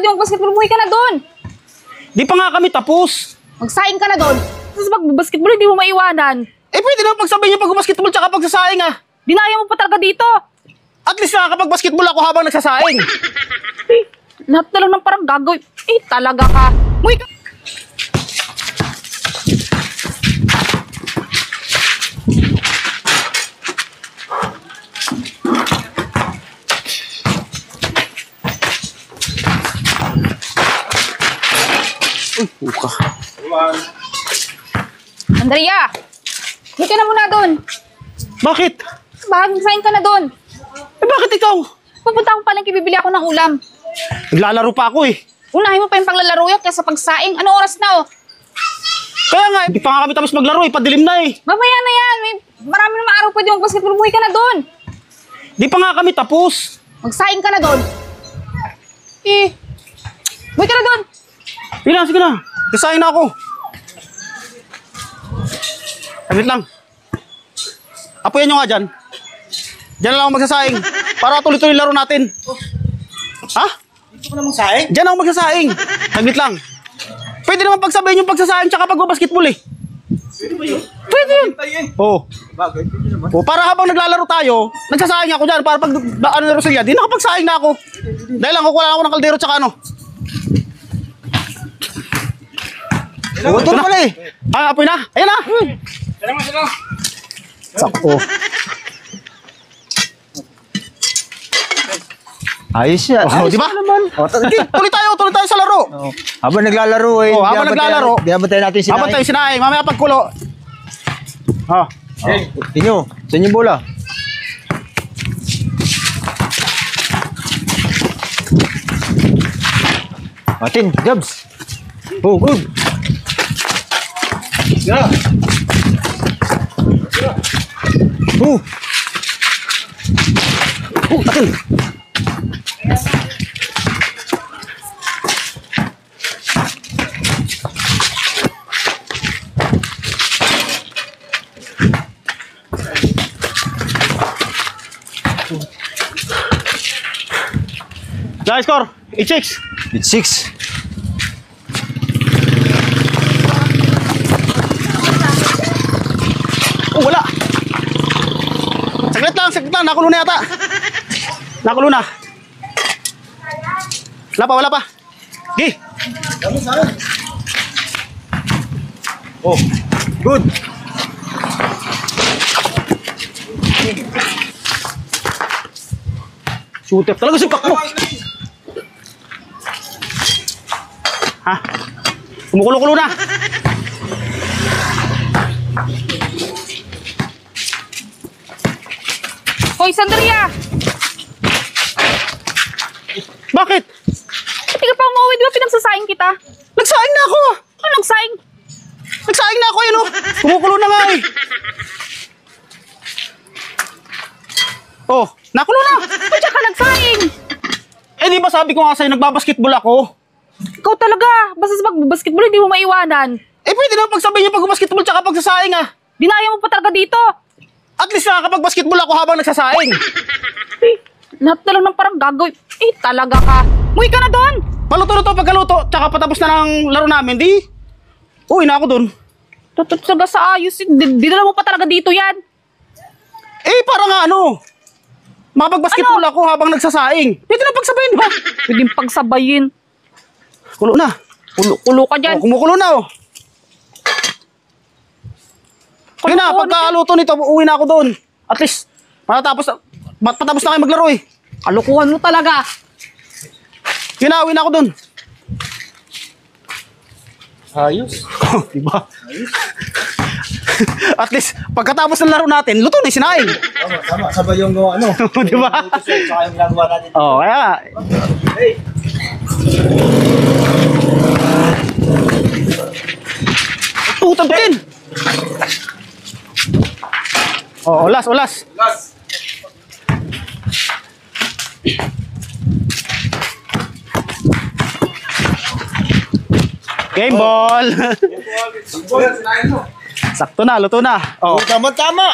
pwede mag-basketball, umuwi ka na doon. Di pa nga kami tapos. Magsaing ka na doon. Tapos mag-basketball, hindi mo maiwanan. Eh, pwede naman pagsabay niyo pag-basketball tsaka pagsasaing ah. Dinaya mo pa talaga dito. At least nakakapag-basketball ako habang nagsasaing. Lahat na lang ng parang gagawin. Talaga ka. Umuwi ka. Uy, puka. Andrea, hindi ka na muna doon. Bakit? Magsaing ka na doon. Eh, bakit ikaw? Pupunta ako palengke, bibili ako ng ulam. Naglalaro pa ako eh. Unahin mo pa yung paglalaro yan kaysa pagsaing. Ano oras na oh? Kaya nga, hindi pa nga kami tapos maglaro eh. Padilim na eh. Mamaya na yan. May marami na araw pwede mag-basketball. Umuwi ka na doon. Di pa nga kami tapos. Magsaing ka na doon. Umuwi ka na doon. Sige na. Kasaing na ako. Saglit lang. Apoyan nyo nga dyan. Dyan na lang ako magsasaing. Para tuloy-tuloy laro natin. Ha? Dito ko na magsaing? Dyan ako magsasaing. Saglit lang. Pwede naman pagsabayin yung pagsasaing tsaka pag-basketball eh. Pwede ba yun? Pwede yun. Oo. Bagay, pwede naman. Para habang naglalaro tayo, nagsasaing ako dyan. Para pag ano na Rosalia, di nakapagsaing na ako. Dahil lang kukuha ako ng kaldero tsaka ano. Ito na pala eh. Apoy na. Ayan na. Salamat. Sakto. Ayos yan. Oh, di ba? Tuloy tayo sa laro. Habang naglalaro eh. Habang naglalaro. Binabantayan natin sinaing. Habang tayo sinaing, mamaya pagkulo. Tinyo, sa inyo bola. Martin, Jobs. Oh, good. Yeah. Oh. Atin. Guys, score. 8-6. It's 6. Oh, wala. Saglit lang. Nakulo na yata. Nakulo na. Wala pa. Gi. Oh, good. Shooter talaga si Pakmo. Ha? Kumukulo-kulo na. Hoy, Sandria! Bakit? Hindi ka pa umuwi. Di ba pinagsasaing kita? Nagsaing na ako. Ano nagsaing? Nagsaing na ako yun oh. Kumukulo na nga eh. Oh, nakulo na. Ba't ka nagsaing? Eh di ba sabi ko nga sa'yo nagbabasketball ako? Ikaw talaga. Basta sa mag-basketball, hindi mo maiwanan. Eh pwede naman pagsabay niyo pag-basketball tsaka pagsasaing ah. Dinaya mo pa talaga dito. At least nakakapag-basketball ako habang nagsasaing. Lahat na lang ng parang gagawin. Talaga ka. Umuwi ka na doon. Paluto-luto pagkaluto tsaka patapos na ng laro namin di. Uwi na ako dun. Tututsaga sa ayos. Dinala mo pa talaga dito yan. Eh para nga ano. Makapag-basketball ako habang nagsasaing. Pwede na pagsabayin di ba? Pwede pagsabayin. Kulo na. Kulo ka dyan. Oh, kumukulo na oh. Kaya na, pagkaluto nito, uwi na ako doon. At least, patapos na kayo maglaro eh. Kalukuhan mo talaga. Kaya na, uwi na ako doon. Ayos. Diba? At least, pagkatapos ng laro natin, luto na yung sinaing. Tama. Sabay yung ano. Diba? Saka yung ginagawa natin. Oo, kaya. Hey. Tutag din. Ulas. Game ball. Sinayin mo. Sakto na, luto na. Tama.